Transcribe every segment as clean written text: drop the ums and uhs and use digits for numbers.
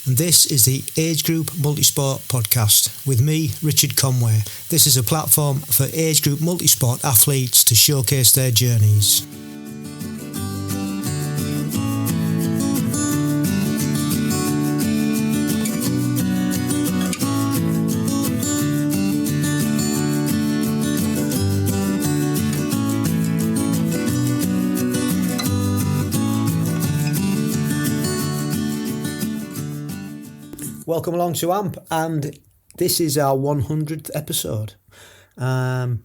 and this is the Age Group Multisport Podcast with me, Richard Conway. This is a platform for Age Group Multisport athletes to showcase their journeys. Welcome along to AMP, and this is our 100th episode. Can't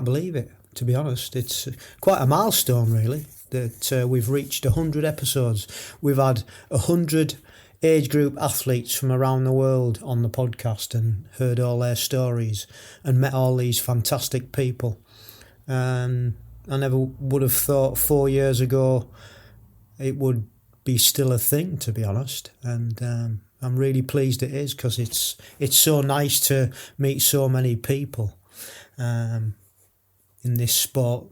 believe it, to be honest. It's quite a milestone, really, that we've reached 100 episodes. We've had 100 age group athletes from around the world on the podcast and heard all their stories and met all these fantastic people. I never would have thought 4 years ago it would be still a thing, to be honest, and I'm really pleased it is, because it's so nice to meet so many people in this sport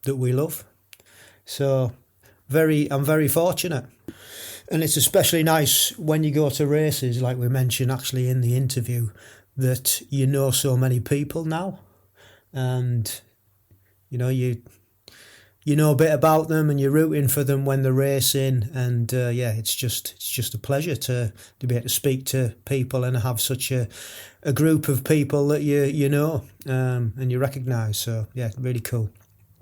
that we love. So I'm very fortunate, and it's especially nice when you go to races, like we mentioned actually in the interview, that you know so many people now, and you know a bit about them and you're rooting for them when they're racing, and it's just a pleasure to be able to speak to people and have such a group of people that you know and you recognise. So yeah, really cool.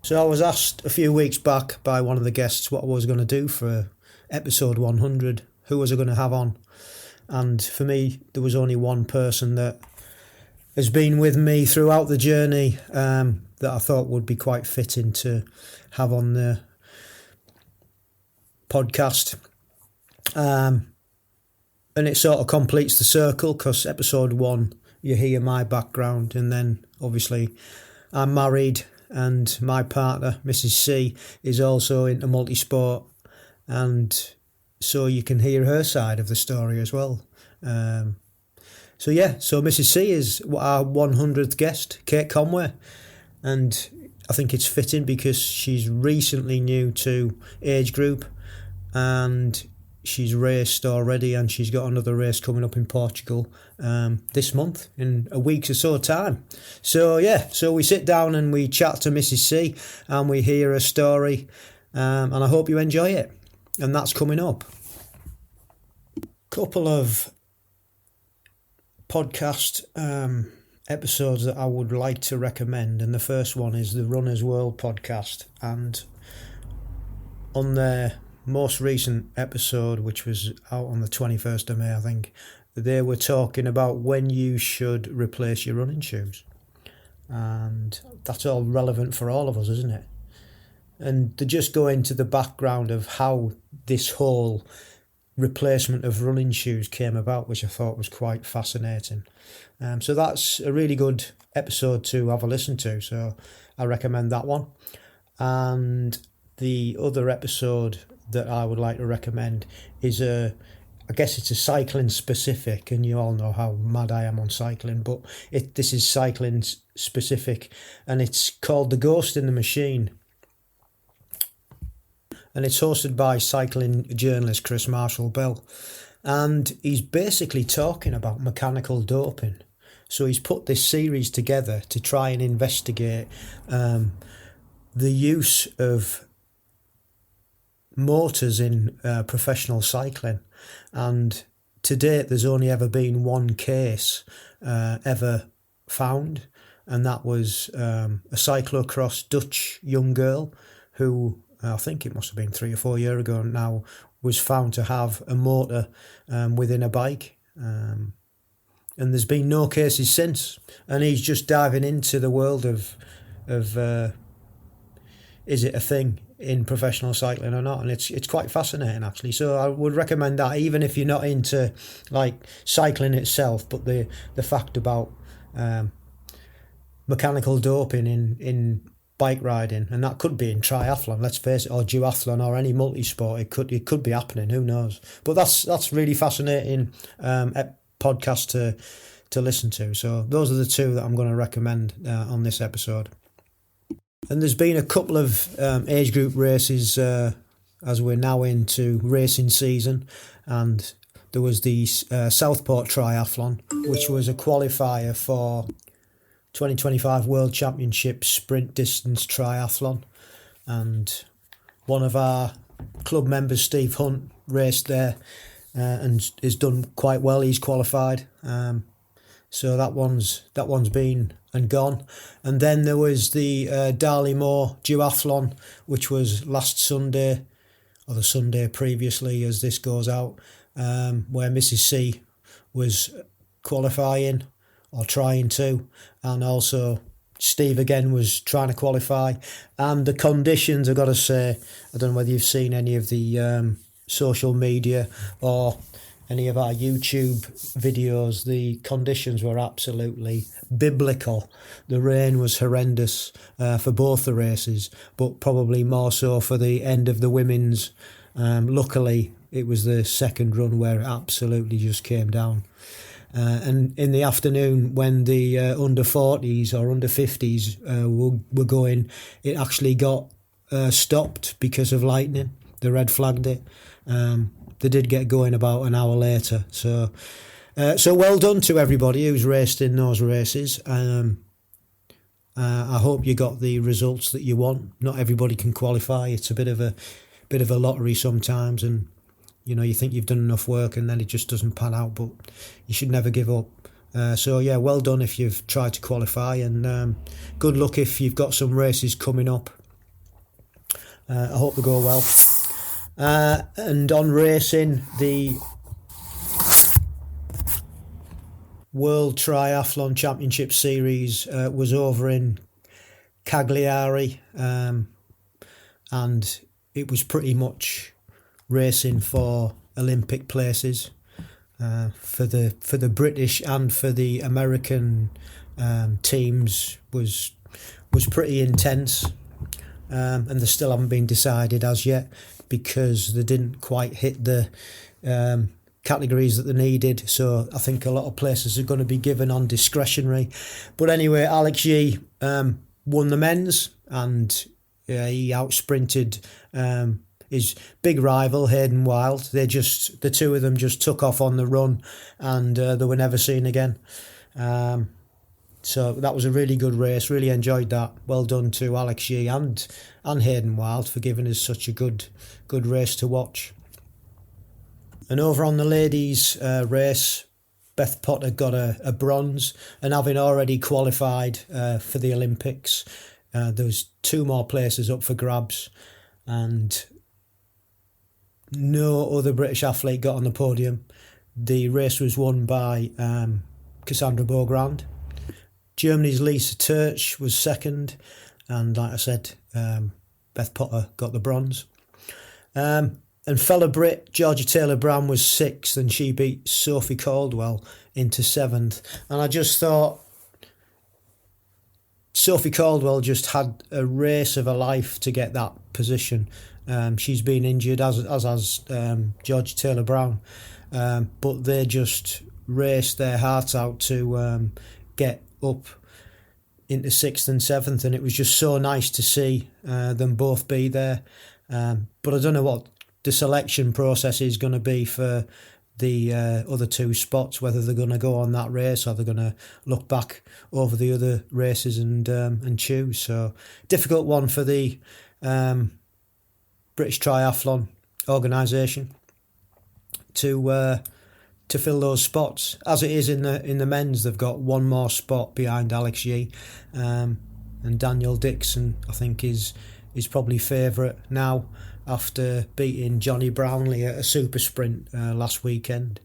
So I was asked a few weeks back by one of the guests what I was going to do for episode 100, who was I going to have on, and for me there was only one person that has been with me throughout the journey that I thought would be quite fitting to have on the podcast. And it sort of completes the circle, because episode 1, you hear my background, and then obviously I'm married and my partner, Mrs. C, is also into multisport, and so you can hear her side of the story as well. So Mrs. C is our 100th guest, Kate Conway, and I think it's fitting because she's recently new to Age Group, and she's raced already, and she's got another race coming up in Portugal this month, in a week's or so time. So we sit down and we chat to Mrs. C and we hear her story, and I hope you enjoy it, and that's coming up. Couple of podcast episodes that I would like to recommend, and the first one is the Runner's World podcast, and on their most recent episode, which was out on the 21st of May I think, they were talking about when you should replace your running shoes, and that's all relevant for all of us, isn't it? And to just go into the background of how this whole replacement of running shoes came about, which I thought was quite fascinating. So that's a really good episode to have a listen to, so I recommend that one. And the other episode that I would like to recommend is I guess it's a cycling specific, and you all know how mad I am on cycling, but this is cycling specific, and it's called The Ghost in the Machine. And it's hosted by cycling journalist Chris Marshall-Bell. And he's basically talking about mechanical doping. So he's put this series together to try and investigate the use of motors in professional cycling. And to date, there's only ever been one case ever found. And that was a cyclocross Dutch young girl who, I think it must have been 3 or 4 years ago now, was found to have a motor within a bike. And there's been no cases since. And he's just diving into the world of is it a thing in professional cycling or not? And it's quite fascinating, actually. So I would recommend that, even if you're not into like cycling itself, but the fact about mechanical doping in bike riding, and that could be in triathlon, let's face it, or duathlon, or any multisport. It could be happening. Who knows? But that's really fascinating podcast to listen to. So those are the two that I'm going to recommend on this episode. And there's been a couple of age group races as we're now into racing season, and there was the Southport Triathlon, which was a qualifier for 2025 World Championship Sprint Distance Triathlon. And one of our club members, Steve Hunt, raced there and has done quite well. He's qualified. So that one's been and gone. And then there was the Darley-Moor-Duathlon, which was last Sunday, or the Sunday previously as this goes out, where Mrs. C was qualifying or trying to, and also Steve again was trying to qualify. And the conditions, I've got to say, I don't know whether you've seen any of the social media or any of our YouTube videos, the conditions were absolutely biblical. The rain was horrendous for both the races, but probably more so for the end of the women's. Luckily, it was the second run where it absolutely just came down. And in the afternoon, when the under 40s or under 50s were going, it actually got stopped because of lightning. They red flagged it. They did get going about an hour later. So well done to everybody who's raced in those races. I hope you got the results that you want. Not everybody can qualify. It's a bit of a lottery sometimes, and you think you've done enough work and then it just doesn't pan out. But you should never give up. So yeah, well done if you've tried to qualify, and good luck if you've got some races coming up. I hope they go well. And on racing, the World Triathlon Championship Series was over in Cagliari, and it was pretty much racing for Olympic places for the British and for the American teams was pretty intense, and they still haven't been decided as yet, because they didn't quite hit the categories that they needed. So I think a lot of places are going to be given on discretionary. But anyway, Alex Yee won the men's, and he outsprinted his big rival, Hayden Wild. The two of them just took off on the run, and they were never seen again. So that was a really good race. Really enjoyed that. Well done to Alex Yee and Hayden Wild for giving us such a good race to watch. And over on the ladies' race, Beth Potter got a bronze, and having already qualified for the Olympics, there was 2 more places up for grabs, and no other British athlete got on the podium. The race was won by Cassandra Beaugrand. Germany's Lisa Turch was second, and like I said, Beth Potter got the bronze. And fellow Brit Georgia Taylor-Brown was 6th, and she beat Sophie Caldwell into 7th. And I just thought Sophie Caldwell just had a race of her life to get that position. She's been injured, as has Georgia Taylor-Brown, but they just raced their hearts out to get up into 6th and 7th, and it was just so nice to see them both be there. But I don't know what the selection process is going to be for the other 2 spots, whether they're going to go on that race or they're going to look back over the other races and choose. So difficult one for the British Triathlon organisation to fill those spots. As it is in the men's, they've got 1 more spot behind Alex Yee, and Daniel Dixon I think is probably favourite now after beating Johnny Brownlee at a super sprint last weekend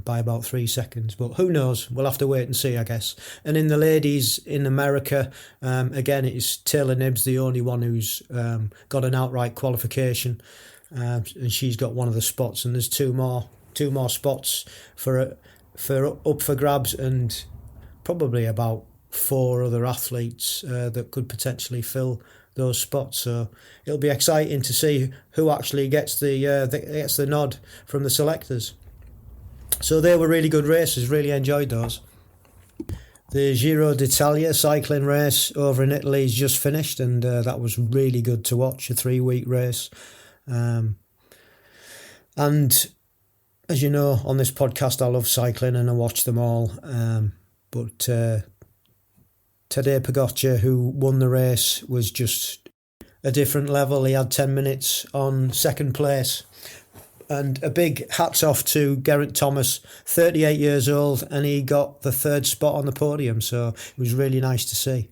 by about 3 seconds. But who knows? We'll have to wait and see, I guess. And in the ladies in America, again, it's Taylor Nibbs, the only one who's got an outright qualification, and she's got one of the spots, and there's two more spots for up for grabs, and probably about 4 other athletes that could potentially fill those spots. So it'll be exciting to see who actually gets the nod from the selectors. So they were really good races. Really enjoyed those. The Giro d'Italia cycling race over in Italy is just finished, and that was really good to watch. A 3-week race, and As you know, on this podcast, I love cycling and I watch them all. But Tadej Pogacar, who won the race, was just a different level. He had 10 minutes on second place. And a big hats off to Geraint Thomas, 38 years old, and he got the third spot on the podium. So it was really nice to see.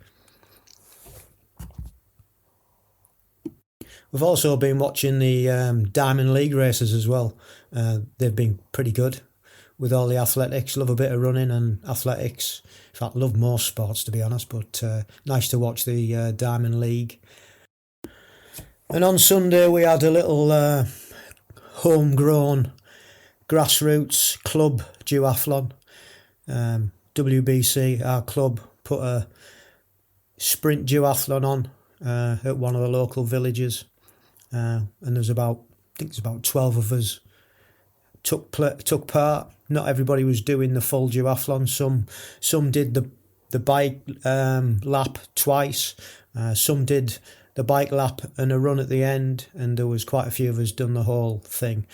We've also been watching the Diamond League races as well. They've been pretty good with all the athletics. Love a bit of running and athletics. In fact, love most sports, to be honest, but nice to watch the Diamond League. And on Sunday we had a little homegrown grassroots club duathlon. WBC, our club, put a sprint duathlon on at one of the local villages. And there's about 12 of us took part. Not everybody was doing the full duathlon. Some did the bike lap twice. Some did the bike lap and a run at the end, and there was quite a few of us done the whole thing.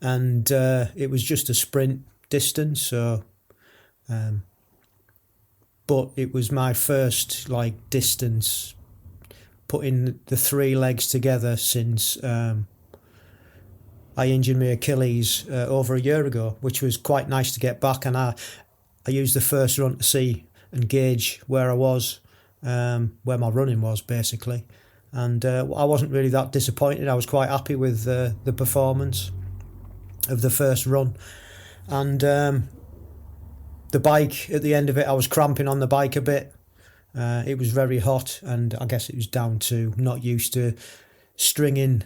And it was just a sprint distance, so but it was my first distance putting the three legs together since I injured my Achilles over a year ago, which was quite nice to get back. And I used the first run to see and gauge where I was, where my running was basically. And I wasn't really that disappointed. I was quite happy with the performance of the first run. And the bike, at the end of it, I was cramping on the bike a bit. It was very hot, and I guess it was down to not used to stringing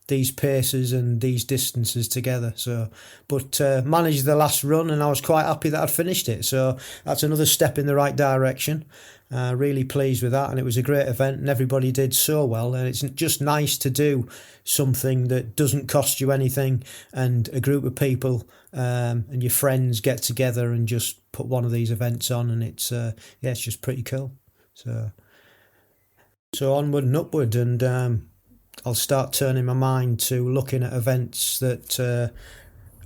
these paces and these distances together. But managed the last run, and I was quite happy that I'd finished it. So that's another step in the right direction. Really pleased with that, and it was a great event, and everybody did so well. And it's just nice to do something that doesn't cost you anything, and a group of people and your friends get together and just put one of these events on, and it's just pretty cool. So onward and upward, and I'll start turning my mind to looking at events that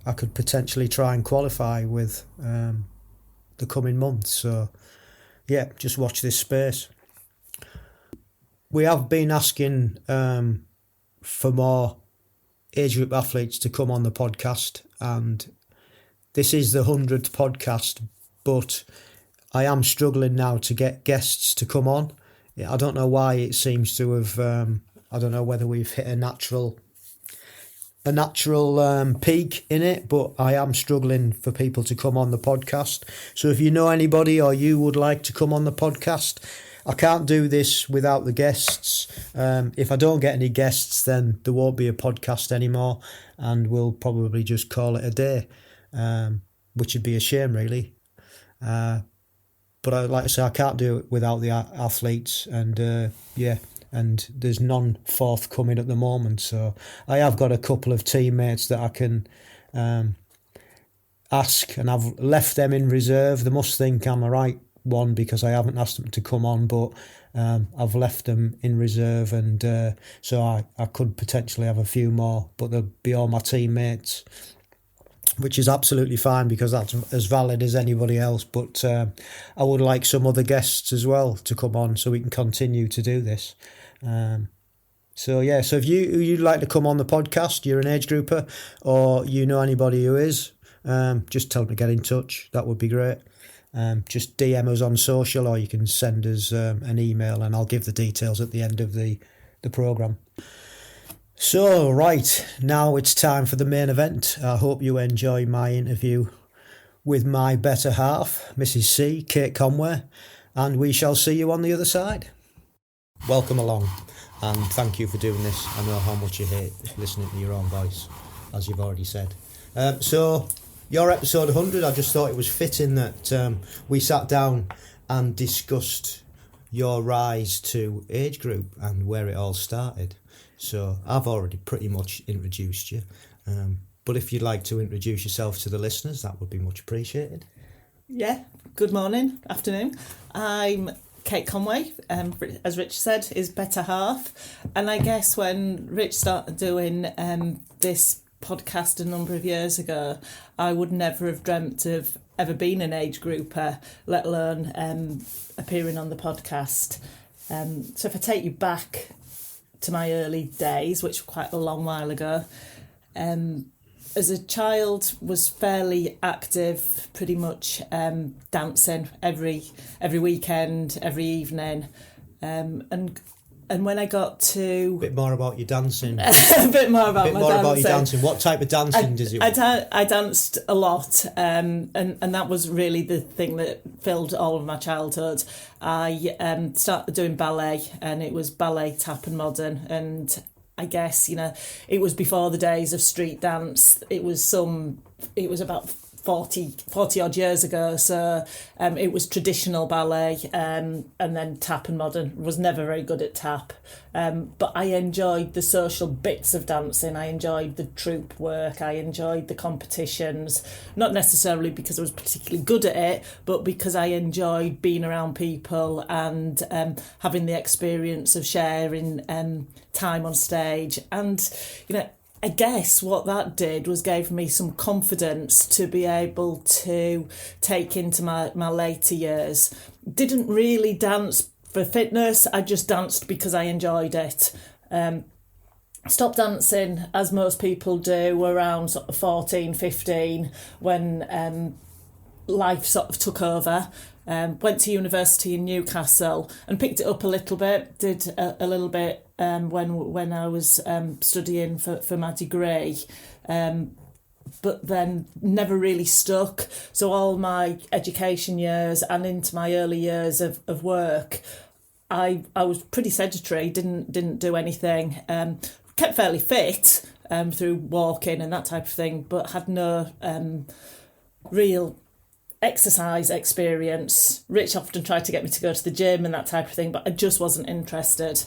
I could potentially try and qualify with the coming months. So yeah, just watch this space. We have been asking for more age group athletes to come on the podcast, and this is the 100th podcast, but I am struggling now to get guests to come on. I don't know why it seems to have, I don't know whether we've hit a natural peak in it, but I am struggling for people to come on the podcast. So if you know anybody or you would like to come on the podcast, I can't do this without the guests. If I don't get any guests, then there won't be a podcast anymore, and we'll probably just call it a day, which would be a shame, really. But like I say, I can't do it without the athletes, and and there's none forthcoming at the moment. So I have got a couple of teammates that I can ask, and I've left them in reserve. They must think I'm a right one because I haven't asked them to come on, but I've left them in reserve, and so I could potentially have a few more, but they'll be all my teammates, which is absolutely fine because that's as valid as anybody else. But I would like some other guests as well to come on so we can continue to do this. So if you'd like to come on the podcast, you're an age grouper, or you know anybody who is, just tell them to get in touch. That would be great. Just DM us on social, or you can send us an email, and I'll give the details at the end of the programme. So, right, now it's time for the main event. I hope you enjoy my interview with my better half, Mrs. C, Kate Conway, and we shall see you on the other side. Welcome along, and thank you for doing this. I know how much you hate listening to your own voice, as you've already said. So, your episode 100, I just thought it was fitting that we sat down and discussed your rise to age group and where it all started. So I've already pretty much introduced you, but if you'd like to introduce yourself to the listeners, that would be much appreciated. Yeah, good morning, afternoon. I'm Kate Conway, as Rich said, is better half. And I guess when Rich started doing this podcast a number of years ago, I would never have dreamt of ever being an age grouper, let alone appearing on the podcast. So if I take you back to my early days, which were quite a long while ago, as a child was fairly active, pretty much dancing every weekend, every evening, and when I got to... A bit more about your dancing. A bit more about your dancing. What type of dancing did you... I danced a lot, and that was really the thing that filled all of my childhood. I started doing ballet, and it was ballet, tap and modern, and I guess, it was before the days of street dance. It was about 40 odd years ago, so it was traditional ballet, and then tap and modern. Was never very good at tap, but I enjoyed the social bits of dancing. I enjoyed the troupe work, I enjoyed the competitions, not necessarily because I was particularly good at it, but because I enjoyed being around people and having the experience of sharing time on stage. And I guess what that did was gave me some confidence to be able to take into my later years. Didn't really dance for fitness, I just danced because I enjoyed it. Stopped dancing, as most people do, around sort of 14, 15, when life sort of took over. Went to university in Newcastle and picked it up a little bit, did a little bit when I was studying for my degree, but then never really stuck. So all my education years and into my early years of work, I was pretty sedentary, didn't do anything, kept fairly fit through walking and that type of thing, but had no real exercise experience. Rich often tried to get me to go to the gym and that type of thing, but I just wasn't interested.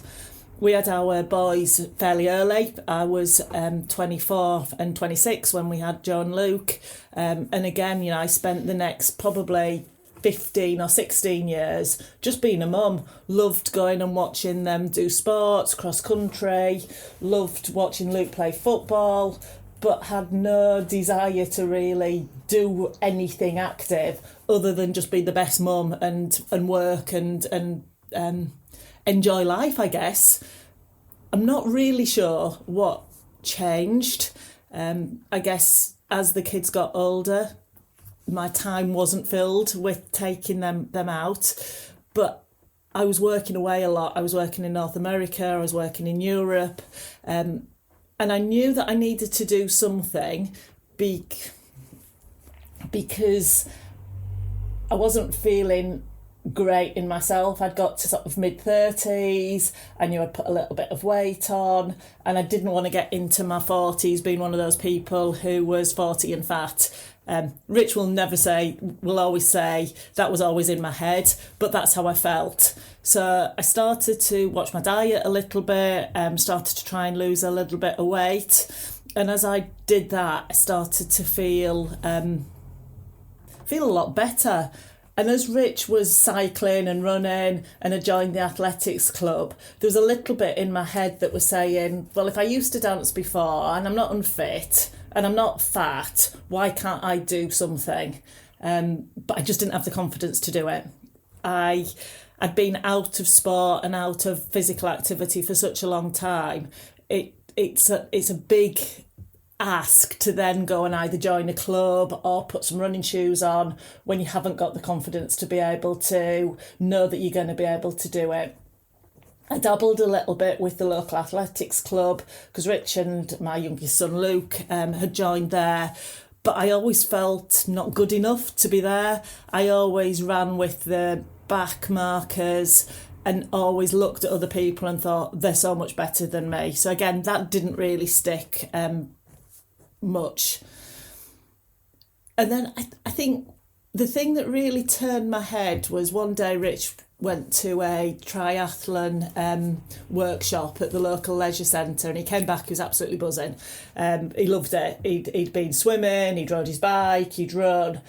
We had our boys fairly early. I was 24 and 26 when we had Joe and Luke. And again, I spent the next probably 15 or 16 years just being a mum. Loved going and watching them do sports, cross country, loved watching Luke play football, but had no desire to really do anything active other than just be the best mum and work and enjoy life, I guess. I'm not really sure what changed. I guess as the kids got older, my time wasn't filled with taking them out, but I was working away a lot. I was working in North America, I was working in Europe, and I knew that I needed to do something because I wasn't feeling great in myself. I'd got to sort of mid-30s, I knew I'd put a little bit of weight on, and I didn't want to get into my 40s being one of those people who was 40 and fat. Rich will always say that was always in my head, but that's how I felt. So I started to watch my diet a little bit, started to try and lose a little bit of weight, and as I did that, I started to feel a lot better. And as Rich was cycling and running and had joined the athletics club, there was a little bit in my head that was saying, well, if I used to dance before and I'm not unfit and I'm not fat, why can't I do something? But I just didn't have the confidence to do it. I'd been out of sport and out of physical activity for such a long time. It's a big ask to then go and either join a club or put some running shoes on when you haven't got the confidence to be able to know that you're going to be able to do it. I dabbled a little bit with the local athletics club because Rich and my youngest son Luke had joined there, but I always felt not good enough to be there. I always ran with the back markers and always looked at other people and thought they're so much better than me. So again, that didn't really stick much. And then I think the thing that really turned my head was one day Rich went to a triathlon workshop at the local leisure centre, and he came back, he was absolutely buzzing. He loved it. He'd been swimming, he'd rode his bike, he'd run,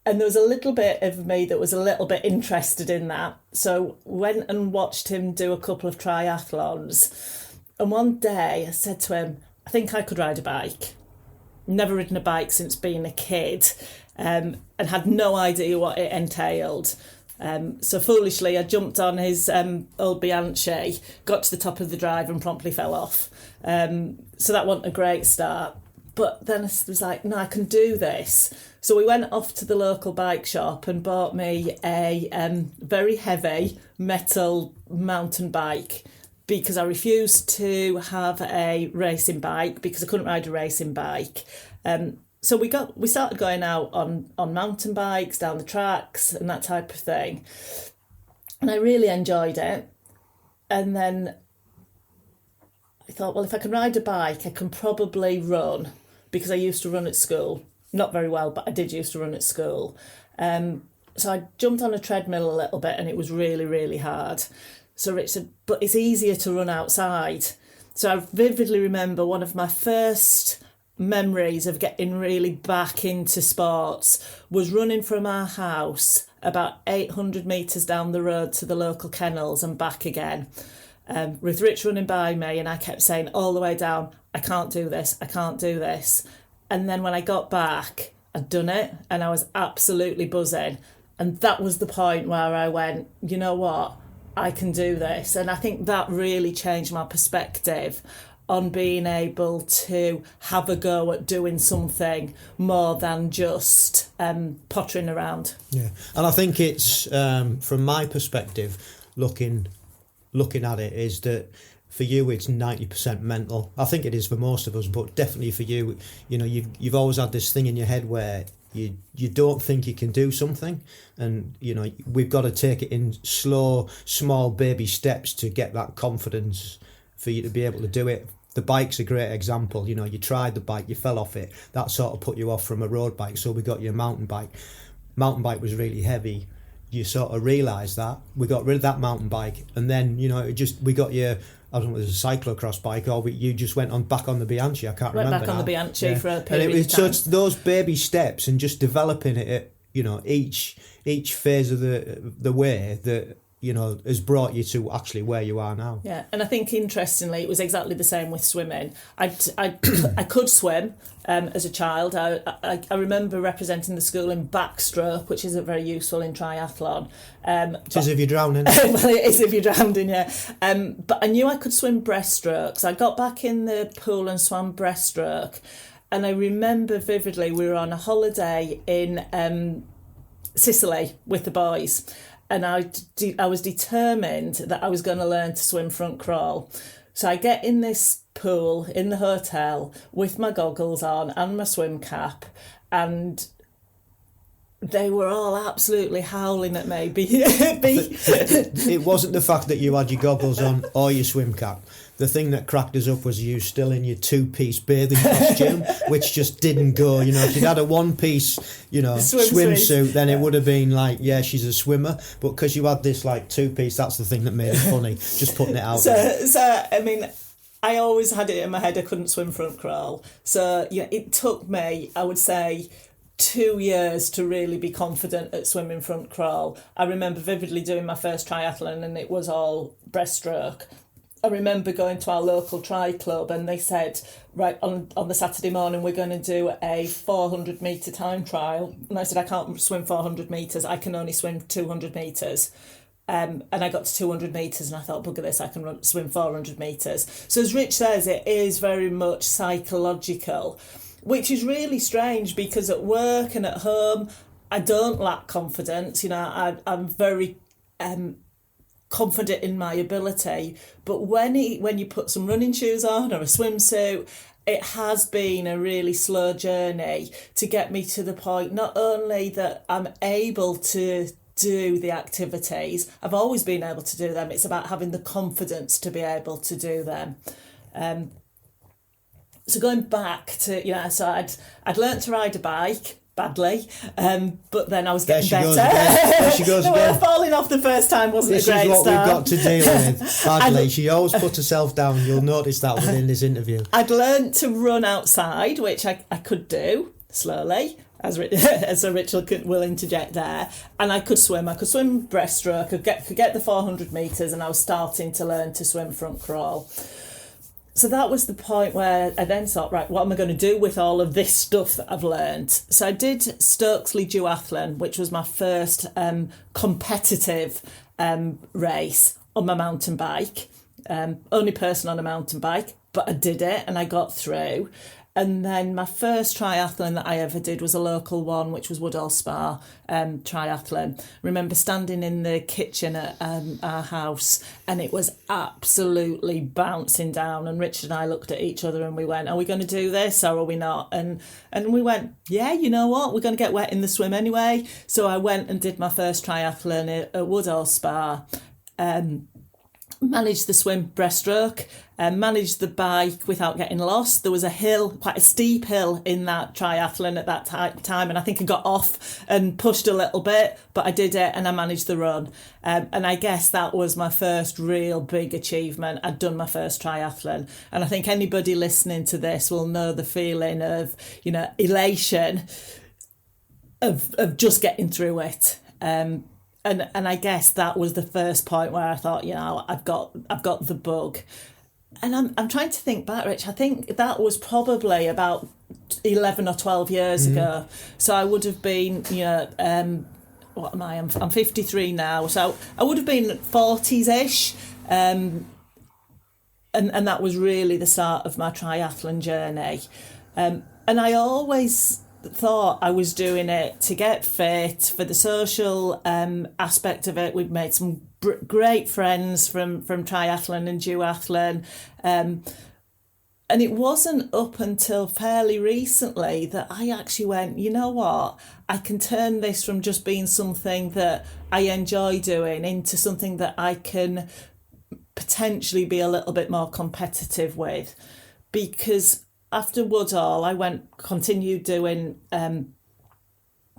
and there was a little bit of me that was a little bit interested in that. So went and watched him do a couple of triathlons, and one day I said to him, I think I could ride a bike. never ridden a bike since being a kid, and had no idea what it entailed. So foolishly, I jumped on his old Bianchi, got to the top of the drive and promptly fell off. So that wasn't a great start. But then I was like, no, I can do this. So we went off to the local bike shop and bought me a very heavy metal mountain bike, because I refused to have a racing bike because I couldn't ride a racing bike. So we started going out on mountain bikes, down the tracks and that type of thing. And I really enjoyed it. And then I thought, well, if I can ride a bike, I can probably run, because I used to run at school. Not very well, but I did used to run at school. So I jumped on a treadmill a little bit, and it was really, really hard. So Rich said, but it's easier to run outside. So I vividly remember one of my first memories of getting really back into sports was running from our house about 800 metres down the road to the local kennels and back again, with Rich running by me, and I kept saying all the way down, I can't do this, I can't do this. And then when I got back, I'd done it, and I was absolutely buzzing. And that was the point where I went, you know what, I can do this. And I think that really changed my perspective on being able to have a go at doing something more than just pottering around. Yeah, and I think it's, from my perspective, looking at it, is that for you it's 90% mental. I think it is for most of us, but definitely for you, you know, you've always had this thing in your head where you don't think you can do something, and you know, we've got to take it in slow, small baby steps to get that confidence for you to be able to do it. The bike's a great example. You know, you tried the bike, you fell off it, that sort of put you off from a road bike, so we got you a mountain bike. Mountain bike was really heavy. You sort of realised that. We got rid of that mountain bike, and then, you know, we got you, I don't know if it was a cyclocross bike, or you just went back on the Bianchi. I can't remember. Went back on the Bianchi for a period of time. So it's those baby steps and just developing it at, you know, each phase of the way that, you know, has brought you to actually where you are now. Yeah, and I think interestingly, it was exactly the same with swimming. I could swim as a child. I remember representing the school in backstroke, which isn't very useful in triathlon. It is if you're drowning. Well, it is if you're drowning, yeah. But I knew I could swim breaststroke. So I got back in the pool and swam breaststroke. And I remember vividly, we were on a holiday in Sicily with the boys. And I was determined that I was going to learn to swim front crawl. So I get in this pool in the hotel with my goggles on and my swim cap, and they were all absolutely howling at me. It wasn't the fact that you had your goggles on or your swim cap. The thing that cracked us up was you still in your two-piece bathing costume, which just didn't go. You know, if you'd had a one-piece, you know, swimsuit, then it would have been like, yeah, she's a swimmer. But because you had this like two-piece, that's the thing that made it funny. Just putting it out there. So I mean, I always had it in my head I couldn't swim front crawl. So yeah, it took me, I would say, 2 years to really be confident at swimming front crawl. I remember vividly doing my first triathlon, and it was all breaststroke. I remember going to our local tri club, and they said, right, on the Saturday morning we're going to do a 400 metre time trial. And I said, I can't swim 400 metres, I can only swim 200 metres. And I got to 200 metres and I thought, bugger this, I can swim 400 metres. So as Rich says, it is very much psychological, which is really strange, because at work and at home, I don't lack confidence. You know, I'm very confident in my ability, but when you put some running shoes on or a swimsuit, it has been a really slow journey to get me to the point not only that I'm able to do the activities, I've always been able to do them, it's about having the confidence to be able to do them. So going back to, you know, so I'd learnt to ride a bike badly, but then I was getting better. There she goes again. Falling off the first time wasn't a great start. This is what we've got to deal with. Badly. She always puts herself down. You'll notice that within this interview. I'd learnt to run outside, which I could do slowly, as Richard will interject there, and I could swim. I could swim breaststroke, could get the 400 metres, and I was starting to learn to swim front crawl. So that was the point where I then thought, right, what am I going to do with all of this stuff that I've learned? So I did Stokesley-Duathlon, which was my first competitive race on my mountain bike. Only person on a mountain bike, but I did it and I got through. And then my first triathlon that I ever did was a local one, which was Woodall Spa triathlon. I remember standing in the kitchen at our house and it was absolutely bouncing down. And Richard and I looked at each other and we went, are we going to do this or are we not? And we went, yeah, you know what? We're going to get wet in the swim anyway. So I went and did my first triathlon at Woodall Spa. Managed the swim breaststroke, managed the bike without getting lost. There was a hill, quite a steep hill in that triathlon at that time, and I think I got off and pushed a little bit, but I did it and I managed the run. And I guess that was my first real big achievement. I'd done my first triathlon. And I think anybody listening to this will know the feeling of, elation of just getting through it. And I guess that was the first point where I thought, I've got the bug. And I'm trying to think back, Rich. I think that was probably about 11 or 12 years ago. So I would have been, what am I? I'm 53 now. So I would have been 40s-ish. And that was really the start of my triathlon journey. And I always thought I was doing it to get fit, for the social aspect of it. We've made some great friends from triathlon and duathlon, and it wasn't up until fairly recently that I actually went, you know what, I can turn this from just being something that I enjoy doing into something that I can potentially be a little bit more competitive with. Because after Woodall, I continued doing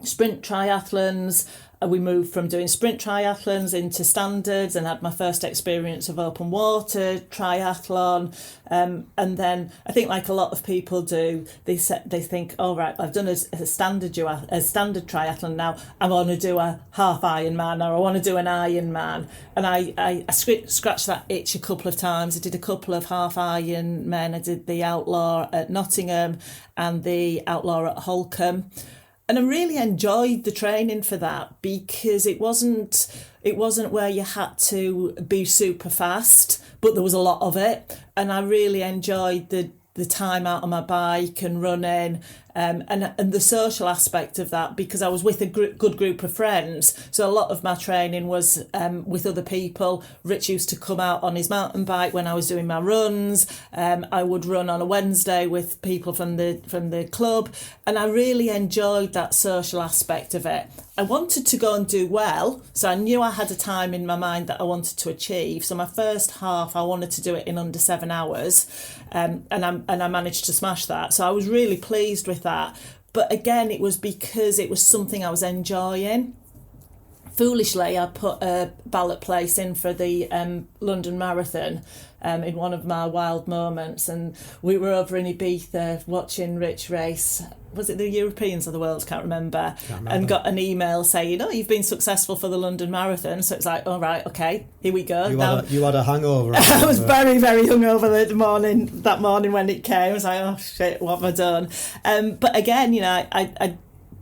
sprint triathlons. We moved from doing sprint triathlons into standards and had my first experience of open water triathlon. And then I think, like a lot of people do, they think, all right, I've done a standard triathlon now. I want to do a half Ironman, or I want to do an Ironman. And I scratched that itch a couple of times. I did a couple of half Ironmen. I did the Outlaw at Nottingham and the Outlaw at Holcombe. And I really enjoyed the training for that, because it wasn't where you had to be super fast, but there was a lot of it. And I really enjoyed the time out on my bike and running, and the social aspect of that, because I was with a good group of friends. So a lot of my training was with other people. Rich used to come out on his mountain bike when I was doing my runs. I would run on a Wednesday with people from the club, and I really enjoyed that social aspect of it. I wanted to go and do well, so I knew I had a time in my mind that I wanted to achieve. So my first half, I wanted to do it in under 7 hours, and I managed to smash that. So I was really pleased with that. But again, it was because it was something I was enjoying. Foolishly, I put a ballot place in for the London Marathon in one of my wild moments, and we were over in Ibiza watching Rich race. Was it the Europeans or the Worlds? Can't remember. And got an email saying, "Oh, you've been successful for the London Marathon." So it's like, all right, okay, here we go. You had a hangover. I was very, very hungover that morning when it came. I was like, oh shit, what have I done? But again, I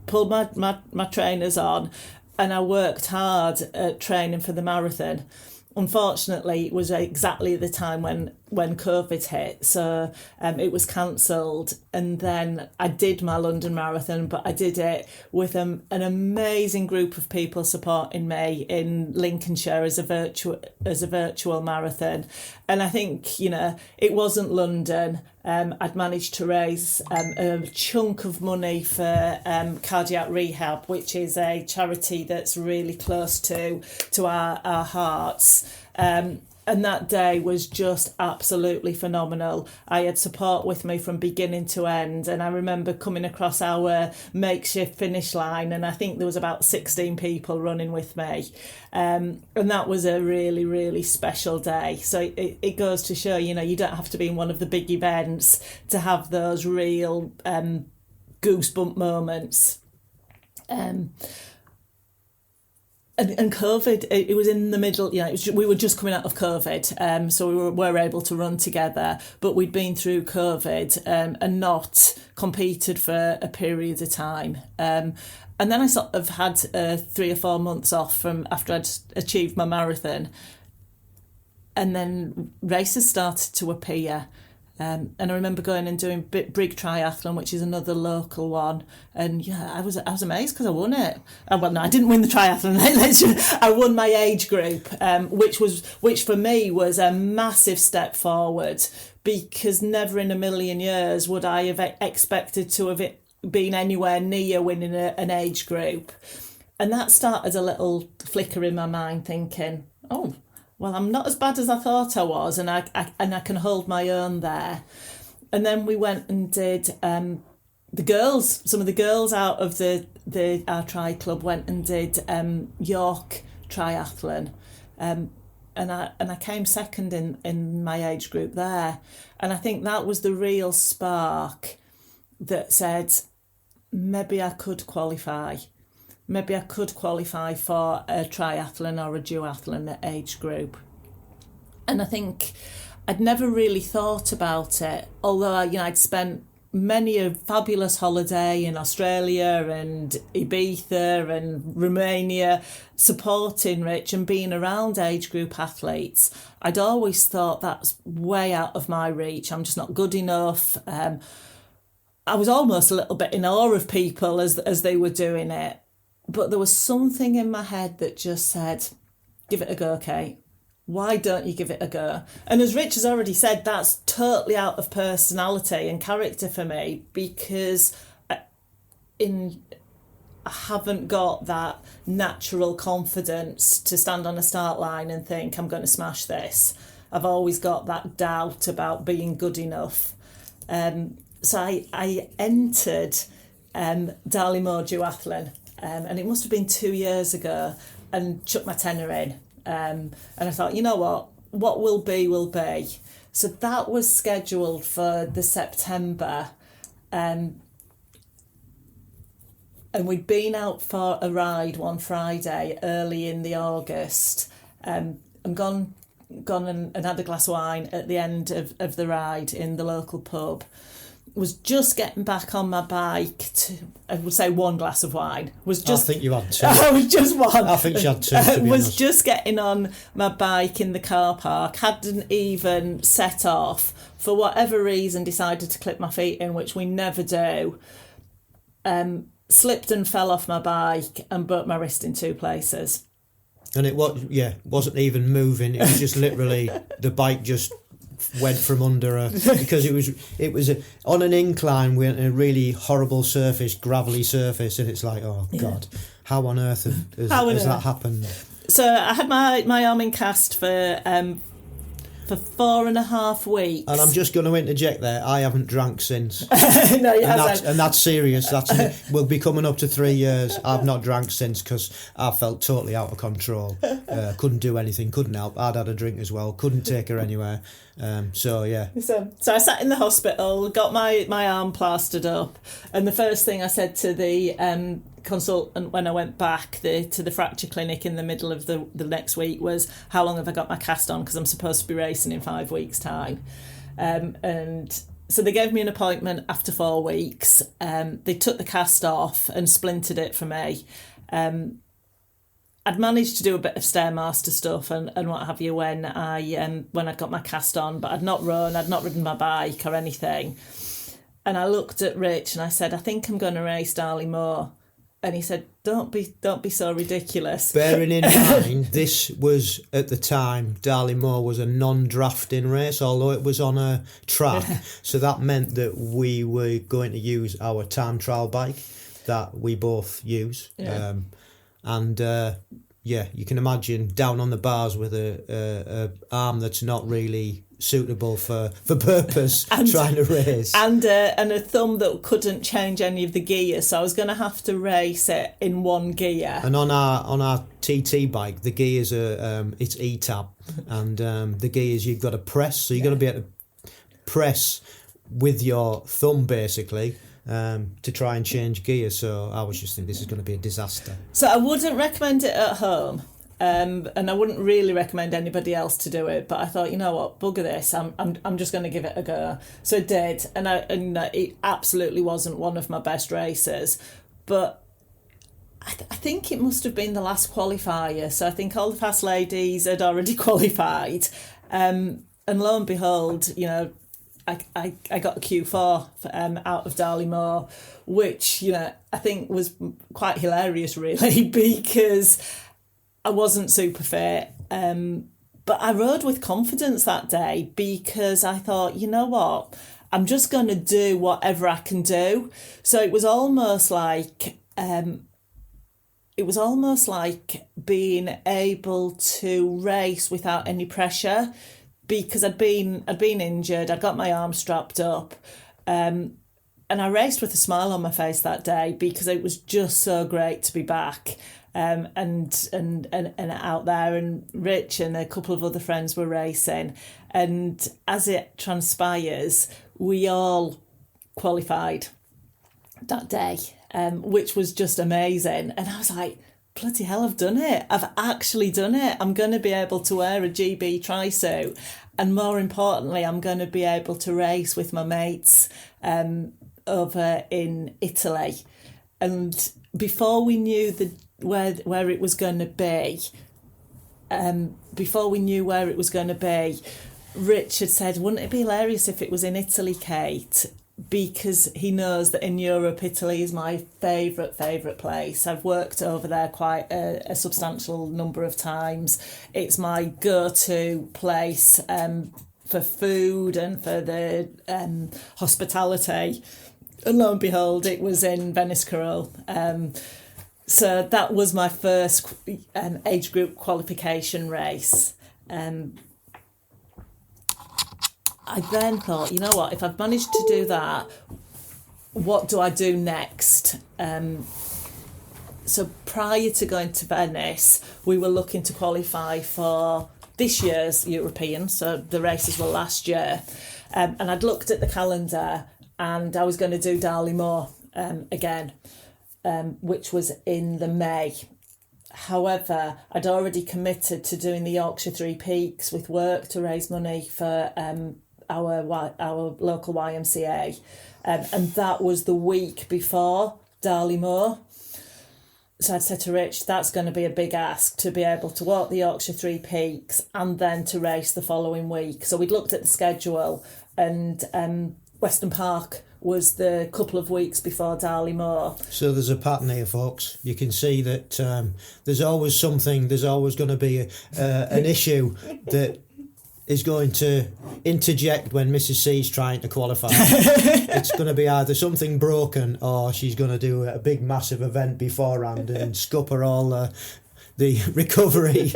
pulled my trainers on, and I worked hard at training for the marathon. Unfortunately, it was exactly the time when COVID hit, so it was cancelled. And then I did my London Marathon, but I did it with an amazing group of people supporting me in Lincolnshire as a virtual marathon. And I think, it wasn't London. I'd managed to raise a chunk of money for cardiac rehab, which is a charity that's really close to our hearts. And that day was just absolutely phenomenal. I had support with me from beginning to end, and I remember coming across our makeshift finish line, and I think there was about 16 people running with me. And that was a really, really special day. So it goes to show, you don't have to be in one of the big events to have those real goosebump moments. And COVID, it was in the middle, we were just coming out of COVID, so we were able to run together, but we'd been through COVID and not competed for a period of time. And then I sort of had 3 or 4 months off from after I'd achieved my marathon. And then races started to appear. And I remember going and doing Brig Triathlon, which is another local one, and I was amazed because I won it. Well, no, I didn't win the triathlon. I won my age group, which for me was a massive step forward, because never in a million years would I have expected to have been anywhere near winning an age group. And that started a little flicker in my mind, thinking, oh, well, I'm not as bad as I thought I was, and I can hold my own there. And then we went and did some of the girls out of our tri club went and did York Triathlon, and I came second in my age group there, and I think that was the real spark that said maybe I could qualify. Maybe I could qualify for a triathlon or a duathlon age group. And I think I'd never really thought about it, although I'd spent many a fabulous holiday in Australia and Ibiza and Romania supporting Rich and being around age group athletes. I'd always thought that's way out of my reach. I'm just not good enough. I was almost a little bit in awe of people as they were doing it. But there was something in my head that just said, give it a go, Kate. Why don't you give it a go? And as Rich has already said, that's totally out of personality and character for me, because I haven't got that natural confidence to stand on a start line and think I'm going to smash this. I've always got that doubt about being good enough. So I entered Darley-Moor Duathlon. And it must have been 2 years ago, and chucked my tenner in. And I thought, you know what will be, will be. So that was scheduled for the September. And we'd been out for a ride one Friday early in the August, and gone and had a glass of wine at the end of the ride in the local pub. Was just getting back on my bike to, I would say, one glass of wine. I think you had two. I was just one. I think you had two, to be honest. Just getting on my bike in the car park, hadn't even set off. For whatever reason, decided to clip my feet in, which we never do. Slipped and fell off my bike and broke my wrist in 2 places. And it wasn't even moving. It was just literally the bike just went from under her, because it was on an incline. We're on a really horrible surface, gravelly surface, and it's like, oh God, how on earth has that happened? So I had my arm in cast for 4.5 weeks. And I'm just going to interject there, I haven't drank since. No, you haven't. And that's serious. We'll be coming up to 3 years. I've not drank since, because I felt totally out of control. Couldn't do anything, couldn't help. I'd had a drink as well, couldn't take her anywhere. So I sat in the hospital, got my arm plastered up, and the first thing I said to the consultant when I went back to the fracture clinic in the middle of the next week was, how long have I got my cast on, because I'm supposed to be racing in 5 weeks' time. And so they gave me an appointment after 4 weeks. They took the cast off and splintered it for me. I'd managed to do a bit of Stairmaster stuff and what have you when I got my cast on, but I'd not ridden my bike or anything. And I looked at Rich and I said, I think I'm going to race Darley-Moor. And he said, don't be so ridiculous. Bearing in mind, this was, at the time, Darley-Moor was a non-drafting race, although it was on a track. So that meant that we were going to use our time trial bike that we both use. Yeah. You can imagine down on the bars with a arm that's not really suitable for purpose, trying to race, and a thumb that couldn't change any of the gears, so I was going to have to race it in one gear. And on our TT bike, the gears are it's E-tab, and the gears you've got to press, so you've got to be able to press with your thumb basically. to try and change gear. So I was just thinking this is going to be a disaster. So I wouldn't recommend it at home. And I wouldn't really recommend anybody else to do it, but I thought, you know what, bugger this, I'm just going to give it a go. So I did, and it absolutely wasn't one of my best races, but I think it must have been the last qualifier. So I think all the fast ladies had already qualified, and lo and behold, you know, I got a Q4 out of Darley Moor, which, you know, I think was quite hilarious, really, because I wasn't super fit, but I rode with confidence that day because I thought, you know what, I'm just going to do whatever I can do. So it was almost like being able to race without any pressure, because I'd been injured, I'd got my arm strapped up, and I raced with a smile on my face that day because it was just so great to be back. And out there, and Rich and a couple of other friends were racing, and as it transpires, we all qualified that day, which was just amazing. And I was like, bloody hell, I've done it. I've actually done it. I'm going to be able to wear a GB Trisuit, and more importantly, I'm going to be able to race with my mates over in Italy. And before we knew where it was going to be, Rich had said, wouldn't it be hilarious if it was in Italy, Kate? Because he knows that in Europe, Italy is my favourite place. I've worked over there quite a substantial number of times. It's my go-to place for food and for the hospitality. And lo and behold, it was in Venice Carole. So that was my first age group qualification race. I then thought, you know what, if I've managed to do that, what do I do next? So prior to going to Venice, we were looking to qualify for this year's European, so the races were last year. And I'd looked at the calendar and I was going to do Darley Moor again, which was in the May. However, I'd already committed to doing the Yorkshire Three Peaks with work to raise money for our local YMCA, and that was the week before Darley Moor. So I'd said to Rich, that's going to be a big ask to be able to walk the Yorkshire Three Peaks and then to race the following week. So we'd looked at the schedule, and Weston Park was the couple of weeks before Darley Moor. So there's a pattern here, folks. You can see that there's always going to be an issue that is going to interject when Mrs. C's trying to qualify. It's going to be either something broken or she's going to do a big massive event beforehand and scupper all the recovery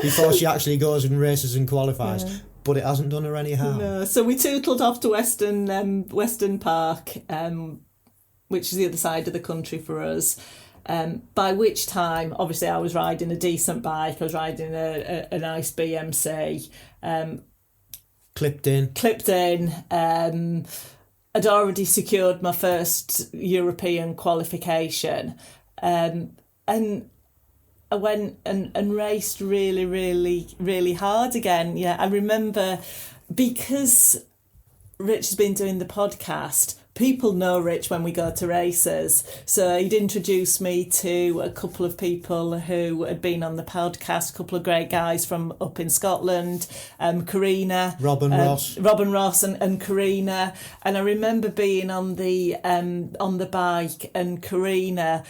before she actually goes and races and qualifies. Yeah. But it hasn't done her any harm. No. So we tootled off to Weston Park, which is the other side of the country for us. By which time, obviously, I was riding a decent bike. I was riding a nice BMC. Clipped in. I'd already secured my first European qualification. And I went and raced really, really, really hard again. Yeah, I remember, because Rich has been doing the podcast, people know Rich when we go to races. So he'd introduced me to a couple of people who had been on the podcast, a couple of great guys from up in Scotland, Karina. Robin Ross and Karina. And I remember being on the bike, and Karina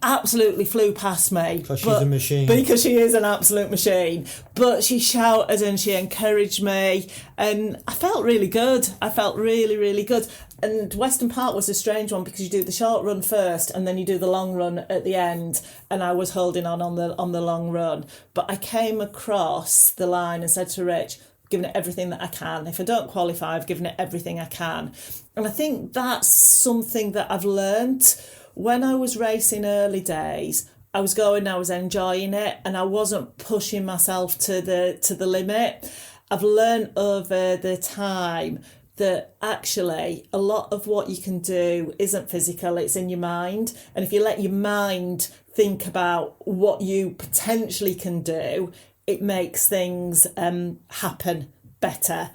absolutely flew past me. Because she's a machine. Because she is an absolute machine. But she shouted and she encouraged me, and I felt really good. I felt really, really good. And Weston Park was a strange one because you do the short run first and then you do the long run at the end, and I was holding on the long run. But I came across the line and said to Rich, given it everything that I can. If I don't qualify, I've given it everything I can. And I think that's something that I've learnt. When I was racing early days, I was enjoying it, and I wasn't pushing myself to the limit. I've learned over the time that actually a lot of what you can do isn't physical, it's in your mind. And if you let your mind think about what you potentially can do, it makes things happen better.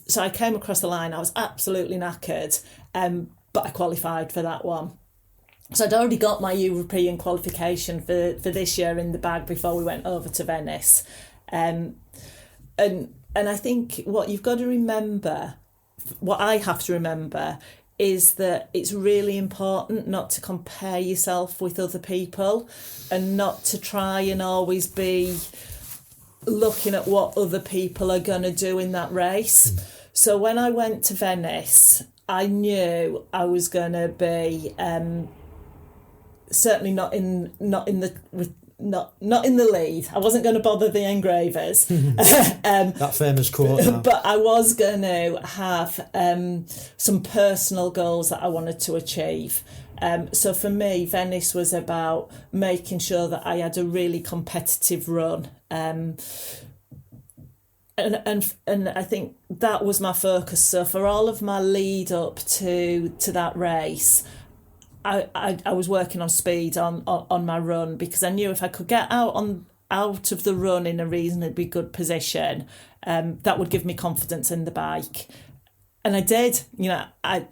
So I came across the line, I was absolutely knackered, but I qualified for that one. So I'd already got my European qualification for this year in the bag before we went over to Venice. And I think what you've got to remember, what I have to remember, is that it's really important not to compare yourself with other people and not to try and always be looking at what other people are going to do in that race. So when I went to Venice, I knew I was going to be certainly not in the lead. I wasn't going to bother the engravers. That famous quote. Now. But I was going to have some personal goals that I wanted to achieve. So for me, Venice was about making sure that I had a really competitive run. And I think that was my focus. So for all of my lead up to that race, I was working on speed on my run, because I knew if I could get out of the run in a reasonably good position, that would give me confidence in the bike. And I did. You know, I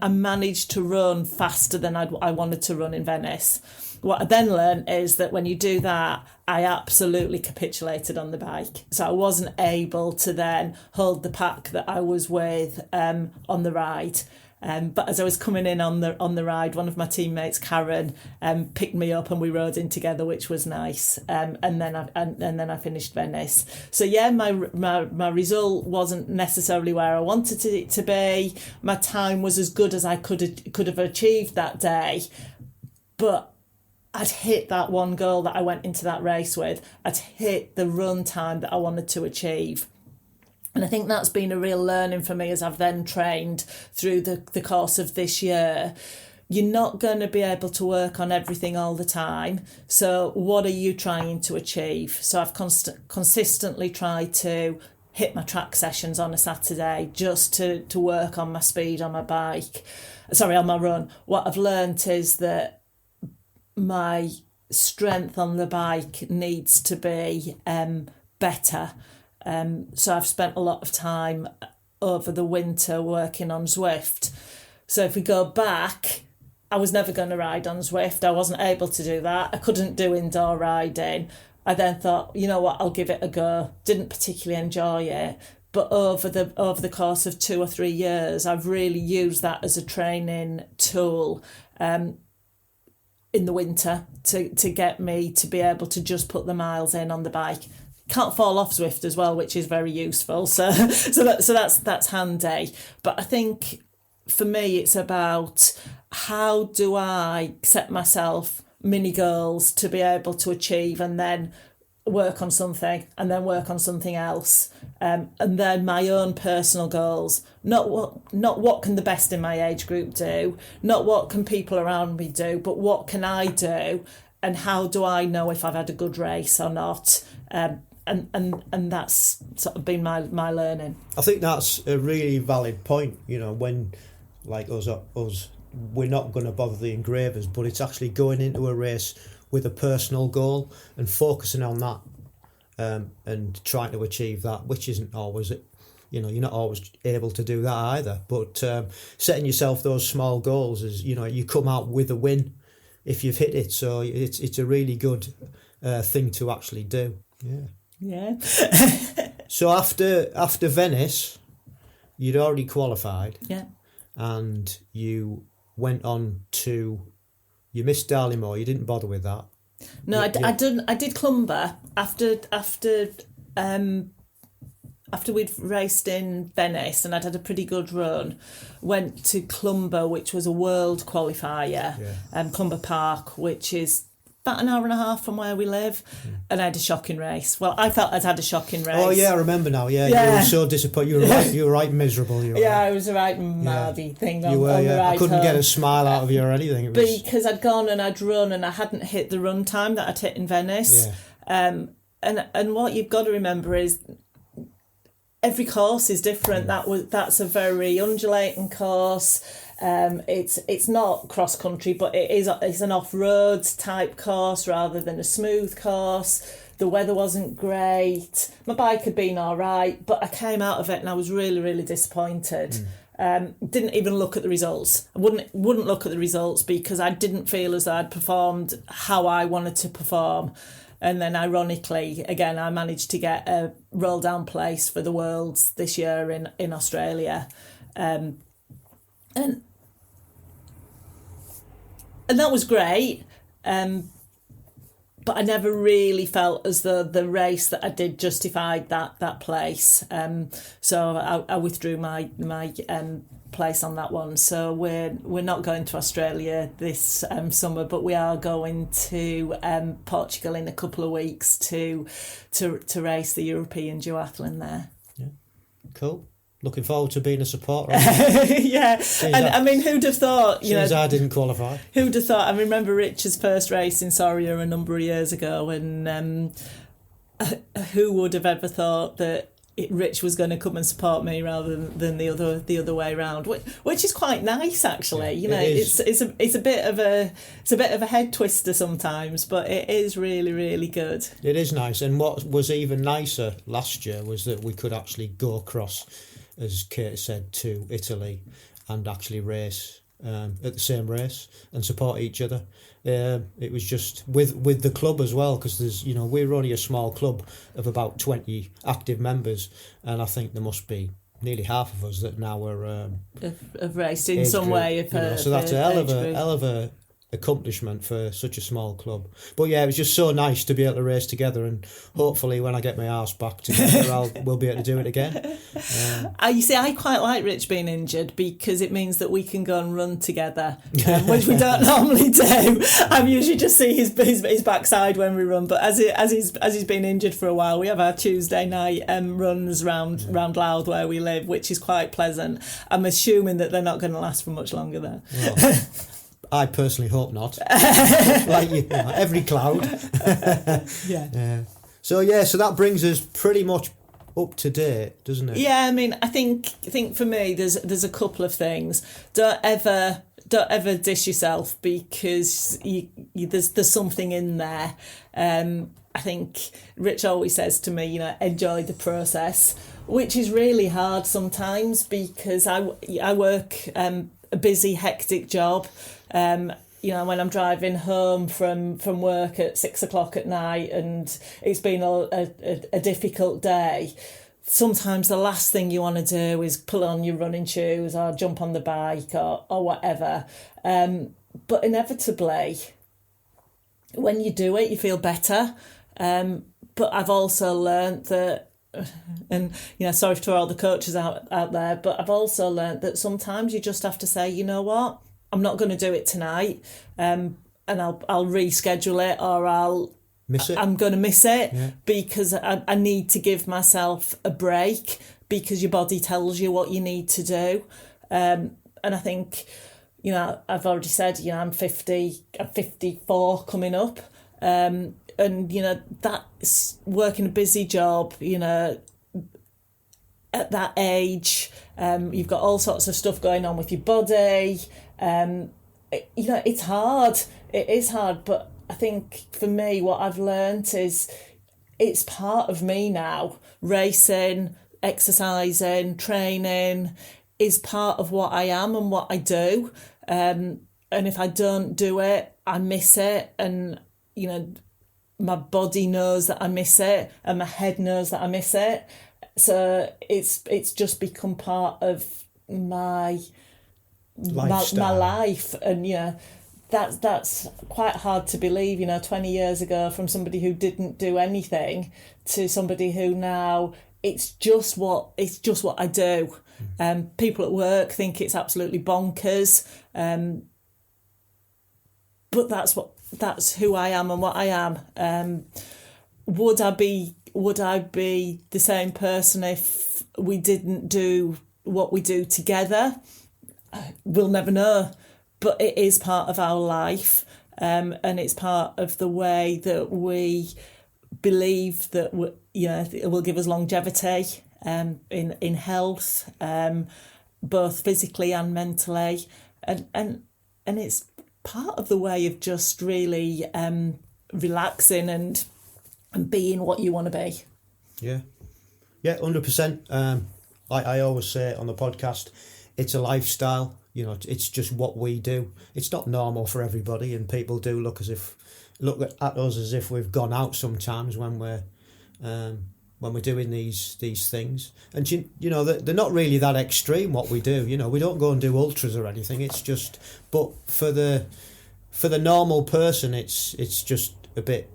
managed to run faster than I wanted to run in Venice. What I then learned is that when you do that, I absolutely capitulated on the bike. So I wasn't able to then hold the pack that I was with on the ride. But as I was coming in on the ride, one of my teammates, Karen, picked me up and we rode in together, which was nice. And then I finished Venice. So yeah, my result wasn't necessarily where I wanted it to be. My time was as good as I could have achieved that day, but I'd hit that one goal that I went into that race with. I'd hit the run time that I wanted to achieve. And I think that's been a real learning for me as I've then trained through the course of this year. You're not going to be able to work on everything all the time. So what are you trying to achieve? So I've consistently tried to hit my track sessions on a Saturday just to work on my speed on my bike. Sorry, on my run. What I've learnt is that my strength on the bike needs to be better. So I've spent a lot of time over the winter working on Zwift. So if we go back, I was never going to ride on Zwift. I wasn't able to do that. I couldn't do indoor riding. I then thought, you know what, I'll give it a go. Didn't particularly enjoy it. But over the course of 2 or 3 years, I've really used that as a training tool in the winter to get me to be able to just put the miles in on the bike. Can't fall off Zwift as well, which is very useful. So that's handy. But I think for me, it's about how do I set myself mini goals to be able to achieve, and then work on something, and then work on something else, and then my own personal goals. Not what can the best in my age group do, not what can people around me do, but what can I do, and how do I know if I've had a good race or not. And that's sort of been my learning. I think that's a really valid point. You know, when like us, we're not going to bother the engravers, but it's actually going into a race with a personal goal and focusing on that, and trying to achieve that, which isn't always it. You know, you're not always able to do that either. But setting yourself those small goals is, you know, you come out with a win if you've hit it. So it's a really good thing to actually do. Yeah. Yeah. So after Venice, you'd already qualified. Yeah. And you went on to, you missed Darley-Moor. You didn't bother with that. No, I did Clumber after we'd raced in Venice and I'd had a pretty good run. Went to Clumber, which was a world qualifier. Yeah. Clumber Park, which is about an hour and a half from where we live, and I had a shocking race. Well, I felt I'd had a shocking race. Oh yeah, I remember now. Yeah. You were so disappointed. You were right miserable. I was a right mardy thing on the ride I couldn't home. Get a smile out of you or anything. Because I'd gone and I'd run and I hadn't hit the run time that I'd hit in Venice. Yeah. And what you've got to remember is every course is different. That's a very undulating course. It's not cross country, but it's an off-road type course rather than a smooth course. The weather wasn't great. My bike had been all right, but I came out of it and I was really, really disappointed. Didn't even look at the results. I wouldn't look at the results because I didn't feel as though I'd performed how I wanted to perform. And then ironically, again, I managed to get a roll down place for the Worlds this year in Australia. And that was great. But I never really felt as though the race that I did justified that place. So I withdrew my place on that one. So we're not going to Australia this summer, but we are going to Portugal in a couple of weeks to race the European duathlon there. Yeah, cool. Looking forward to being a supporter. Yeah, I mean, who'd have thought? Since I didn't qualify. Who'd have thought? I remember Rich's first race in Soria a number of years ago, and who would have ever thought that Rich was going to come and support me rather than the other way around, which is quite nice actually. Yeah, it's a bit of a head twister sometimes, but it is really, really good. It is nice, and what was even nicer last year was that we could actually go across, as Kate said, to Italy and actually race at the same race and support each other. It was just with the club as well, because there's we're only a small club of about 20 active members, and I think there must be nearly half of us that now are have raced in some way. So that's a hell of a accomplishment for such a small club. But yeah, it was just so nice to be able to race together, and hopefully when I get my arse back together we'll be able to do it again. You see, I quite like Rich being injured because it means that we can go and run together, which we don't normally do. I usually just see his backside when we run, but as he's been injured for a while, we have our Tuesday night runs round Louth where we live, which is quite pleasant. I'm assuming that they're not going to last for much longer there. Well, I personally hope not. Like every cloud. Yeah. So that brings us pretty much up to date, doesn't it? Yeah, I mean, I think for me, there's a couple of things. Don't ever diss yourself because there's something in there. I think Rich always says to me, enjoy the process, which is really hard sometimes because I work a busy, hectic job. When I'm driving home from work at 6:00 at night and it's been a difficult day, sometimes the last thing you want to do is pull on your running shoes or jump on the bike or whatever. But inevitably, when you do it, you feel better. But I've also learnt that, and sorry to all the coaches out there, but I've also learnt that sometimes you just have to say, you know what, I'm not going to do it tonight, and I'll reschedule it, or I'm going to miss it because I need to give myself a break because your body tells you what you need to do. And I think, I've already said, I'm 54 coming up, and that's working a busy job, at that age, you've got all sorts of stuff going on with your body. It's hard. It is hard, but I think for me, what I've learnt is it's part of me now. Racing, exercising, training is part of what I am and what I do. And if I don't do it, I miss it. And, my body knows that I miss it and my head knows that I miss it. So it's just become part of my life, and that's quite hard to believe. 20 years ago, from somebody who didn't do anything to somebody who now it's just what I do. People at work think it's absolutely bonkers, but that's who I am and what I am. Would I be the same person if we didn't do what we do together? We'll never know, but it is part of our life, and it's part of the way that we believe that it will give us longevity. in health, both physically and mentally, and it's part of the way of just really relaxing and being what you want to be. Yeah, 100%. Like I always say on the podcast, it's a lifestyle. You know, it's just what we do. It's not normal for everybody, and people do look at us as if we've gone out sometimes when we're doing these things. And you know, they're not really that extreme what we do. You know, we don't go and do ultras or anything. It's just, but for the normal person, it's just a bit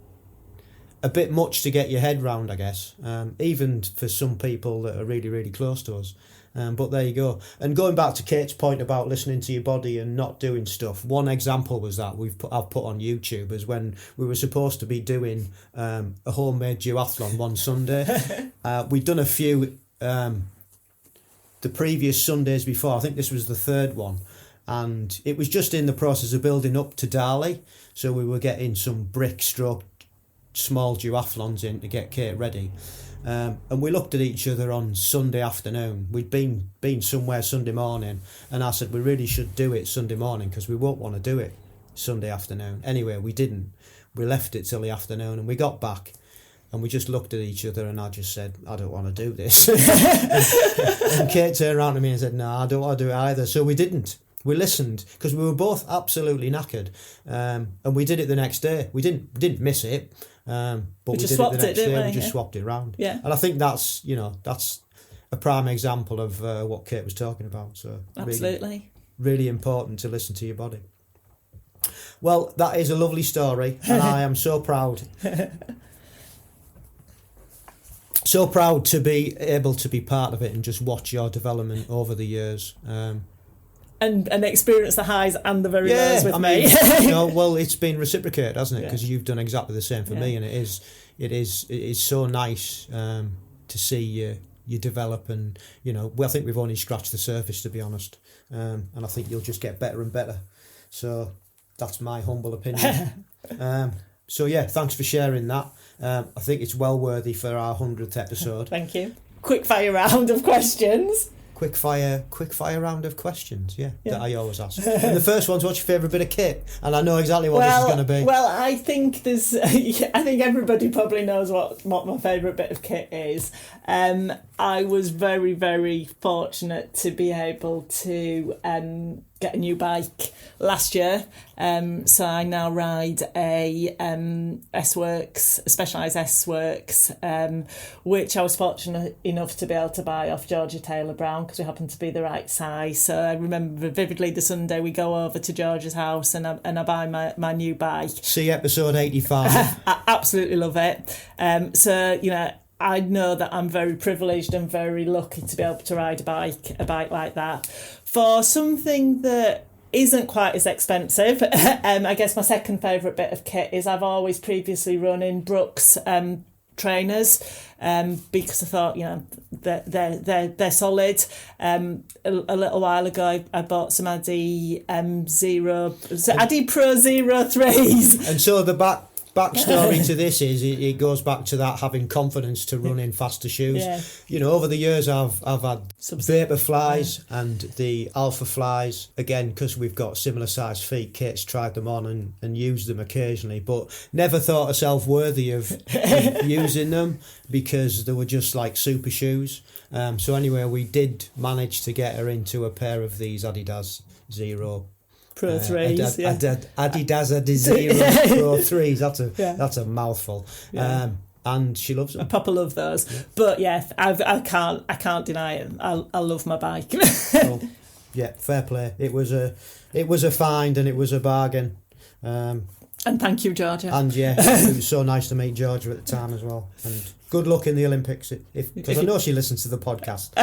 much to get your head round, I guess. Even for some people that are really, really close to us. But there you go. And going back to Kate's point about listening to your body and not doing stuff, one example was that I've put on YouTube is when we were supposed to be doing a homemade duathlon one Sunday. We'd done a few the previous Sundays before. I think this was the third one. And it was just in the process of building up to Dali. So we were getting some brick stroke small duathlons in to get Kate ready. And we looked at each other on Sunday afternoon. We'd been somewhere Sunday morning, and I said we really should do it Sunday morning because we won't want to do it Sunday afternoon. Anyway, we didn't. We left it till the afternoon, and we got back, and we just looked at each other, and I just said, I don't want to do this. and Kate turned around to me and said, no, I don't want to do it either. So we didn't. We listened because we were both absolutely knackered, and we did it the next day. We didn't miss it. But we did it the next day. We just swapped it around. Yeah. And I think that's a prime example of what Kate was talking about. So absolutely, really important to listen to your body. Well, that is a lovely story, and I am so proud. So proud to be able to be part of it and just watch your development over the years. And experience the highs and the very lows with me. Well, it's been reciprocated, hasn't it? Because you've done exactly the same for me, and it is so nice to see you develop. And I think we've only scratched the surface, to be honest. And I think you'll just get better and better. So that's my humble opinion. So yeah, thanks for sharing that. I think it's well worthy for our 100th episode. Thank you. Quick fire round of questions. Quick fire round of questions, that I always ask. And the first one's, what's your favourite bit of kit? And I know exactly what this is going to be. Well, I think I think everybody probably knows what my favourite bit of kit is. I was very, very fortunate to be able to get a new bike last year. So I now ride a S-Works, a Specialized S-Works, which I was fortunate enough to be able to buy off Georgia Taylor Brown because we happened to be the right size. So I remember vividly the Sunday we go over to Georgia's house and I buy my new bike. See episode 85. I absolutely love it. So, I know that I'm very privileged and very lucky to be able to ride a bike like that. For something that isn't quite as expensive, I guess my second favourite bit of kit is I've always previously run in Brooks trainers because I thought, they're solid. A little while ago, I bought some Adi Adi Pro 03s. And so the backstory to this is it goes back to that having confidence to run in faster shoes. Over the years I've had Vaporflies and the Alpha Flies, again because we've got similar sized feet. Kate's tried them on and used them occasionally, but never thought herself worthy of using them because they were just like super shoes. So anyway, we did manage to get her into a pair of these Adidas Zero Pro 3s, Adidas Zero Pro 3s. That's a mouthful. And she loves them. I proper love those. Yeah. But I can't deny it. I love my bike. Well, fair play. It was a find and it was a bargain. And thank you, Georgia. And it was so nice to meet Georgia at the time as well. And good luck in the Olympics, because I know she listens to the podcast.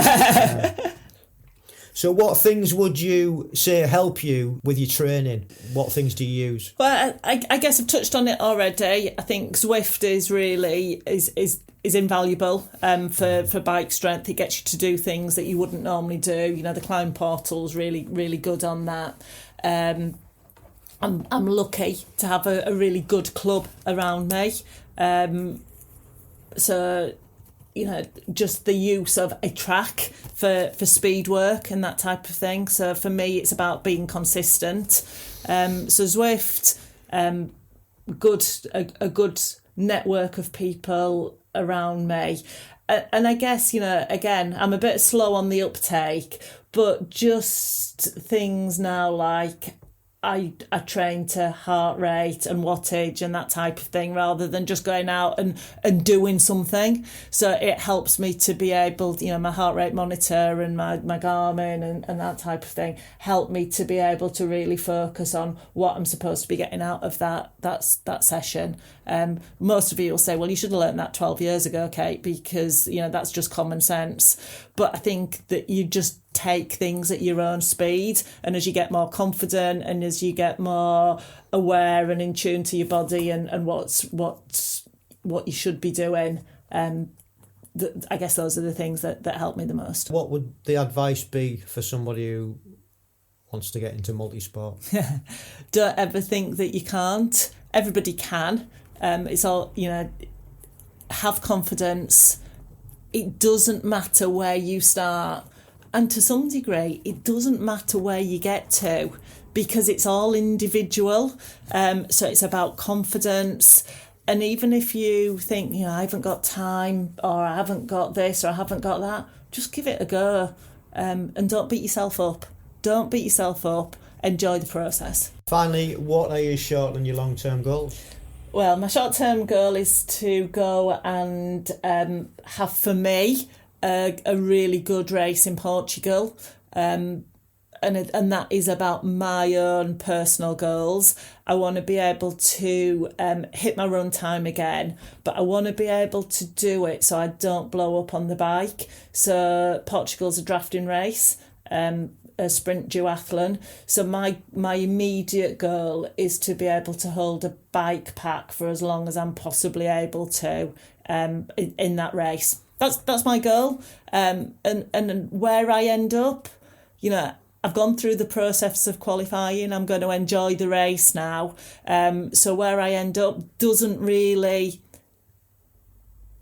So what things would you say help you with your training? What things do you use? Well, I guess I've touched on it already. I think Zwift is really is invaluable for bike strength. It gets you to do things that you wouldn't normally do. The Climb Portal's really, really good on that. I'm lucky to have a really good club around me. So just the use of a track for speed work and that type of thing. So for me, it's about being consistent. So Zwift, a good network of people around me. And I guess, again, I'm a bit slow on the uptake, but just things now like I train to heart rate and wattage and that type of thing rather than just going out and doing something. So it helps me to be able, my heart rate monitor and my Garmin and that type of thing help me to be able to really focus on what I'm supposed to be getting out of that session. Most of you will say, well, you should have learned that 12 years ago, Kate, because, that's just common sense. But I think that you just take things at your own speed, and as you get more confident and as you get more aware and in tune to your body and what you should be doing, I guess those are the things that help me the most. What would the advice be for somebody who wants to get into multisport? Don't ever think that you can't. Everybody can. It's all, have confidence. It doesn't matter where you start. And to some degree, it doesn't matter where you get to because it's all individual. So it's about confidence. And even if you think, I haven't got time or I haven't got this or I haven't got that, just give it a go. And don't beat yourself up. Don't beat yourself up. Enjoy the process. Finally, what are your short and your long-term goals? Well, my short-term goal is to go and have, for me, a really good race in Portugal, and that is about my own personal goals. I want to be able to hit my run time again, but I want to be able to do it so I don't blow up on the bike. So Portugal's a drafting race, a sprint duathlon. So my immediate goal is to be able to hold a bike pack for as long as I'm possibly able to in that race. That's my goal. And where I end up, I've gone through the process of qualifying. I'm going to enjoy the race now. So where I end up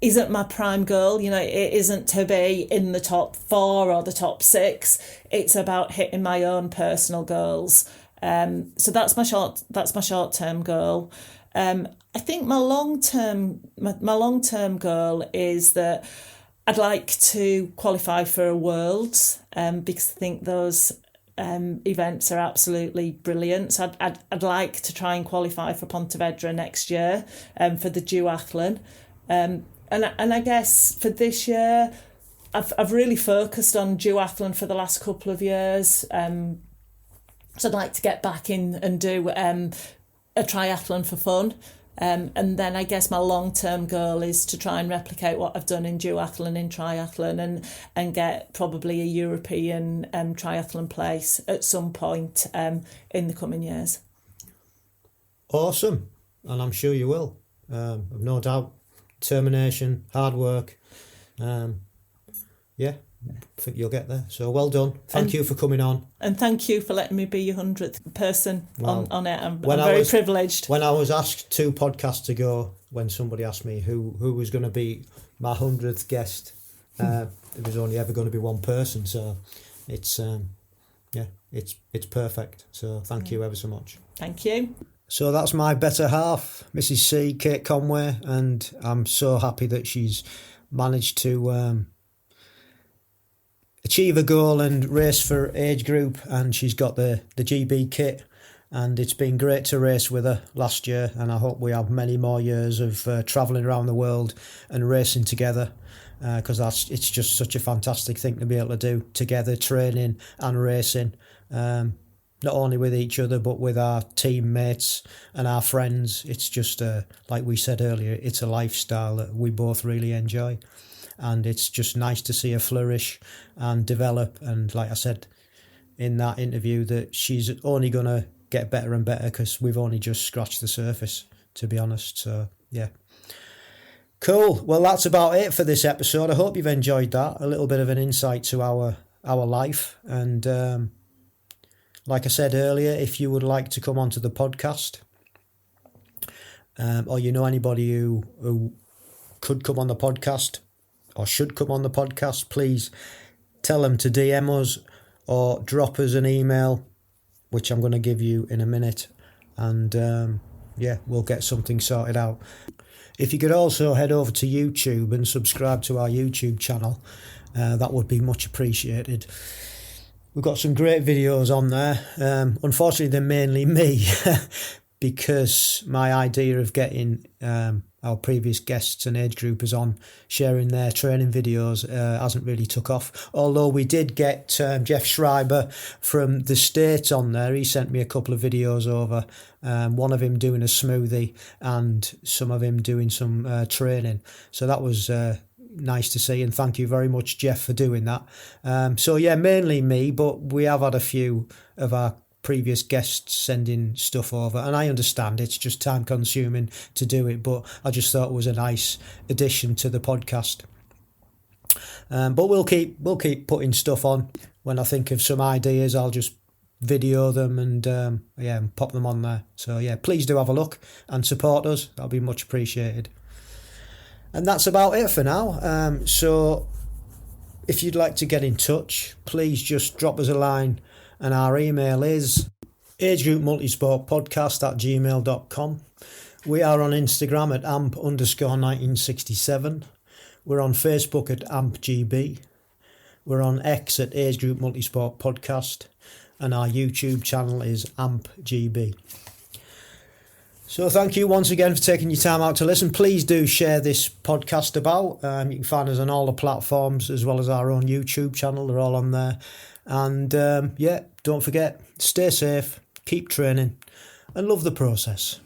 isn't my prime goal. It isn't to be in the top 4 or the top 6. It's about hitting my own personal goals. So that's my short-term goal. I think my long-term goal is that I'd like to qualify for a Worlds because I think those events are absolutely brilliant. So I'd like to try and qualify for Pontevedra next year for the duathlon. And I guess for this year, I've really focused on duathlon for the last couple of years. So I'd like to get back in and do a triathlon for fun. And then I guess my long-term goal is to try and replicate what I've done in duathlon, in triathlon, and get probably a European triathlon place at some point in the coming years. Awesome. And I'm sure you will. I've no doubt. Determination, hard work. I think you'll get there. So well done. Thank you for coming on. And thank you for letting me be your 100th person on it. I'm very privileged. When I was asked 2 podcasts ago, when somebody asked me who was going to be my 100th guest, it was only ever going to be one person. So it's perfect. So thank you ever so much. Thank you. So that's my better half, Mrs. C, Kate Conway, and I'm so happy that she's managed to achieve a goal and race for Agegroup, and she's got the GB kit, and it's been great to race with her last year, and I hope we have many more years of travelling around the world and racing together, because it's just such a fantastic thing to be able to do together, training and racing, not only with each other but with our teammates and our friends. It's just like we said earlier, it's a lifestyle that we both really enjoy. And it's just nice to see her flourish and develop. And like I said in that interview, that she's only going to get better and better because we've only just scratched the surface, to be honest. So, yeah. Cool. Well, that's about it for this episode. I hope you've enjoyed that. A little bit of an insight to our life. And like I said earlier, if you would like to come onto the podcast or you know anybody who could come on the podcast, or should come on the podcast, please tell them to DM us or drop us an email, which I'm going to give you in a minute. And we'll get something sorted out. If you could also head over to YouTube and subscribe to our YouTube channel, that would be much appreciated. We've got some great videos on there. Unfortunately, they're mainly me because my idea of getting our previous guests and age groupers on sharing their training videos hasn't really took off. Although we did get Jeff Schreiber from the States on there. He sent me a couple of videos over, one of him doing a smoothie and some of him doing some training. So that was nice to see, and thank you very much, Jeff, for doing that. Mainly me, but we have had a few of our previous guests sending stuff over, and I understand it's just time consuming to do it, but I just thought it was a nice addition to the podcast. But we'll keep putting stuff on. When I think of some ideas, I'll just video them and pop them on there. So please do have a look and support us. That'll be much appreciated. And that's about it for now. So if you'd like to get in touch, please just drop us a line. And our email is agegroupmultisportpodcast@gmail.com. We are on Instagram at amp_1967. We're on Facebook at ampgb. We're on X at Age Group Multisport Podcast. And our YouTube channel is ampgb. So thank you once again for taking your time out to listen. Please do share this podcast about. You can find us on all the platforms as well as our own YouTube channel. They're all on there. And don't forget, stay safe, keep training, and love the process.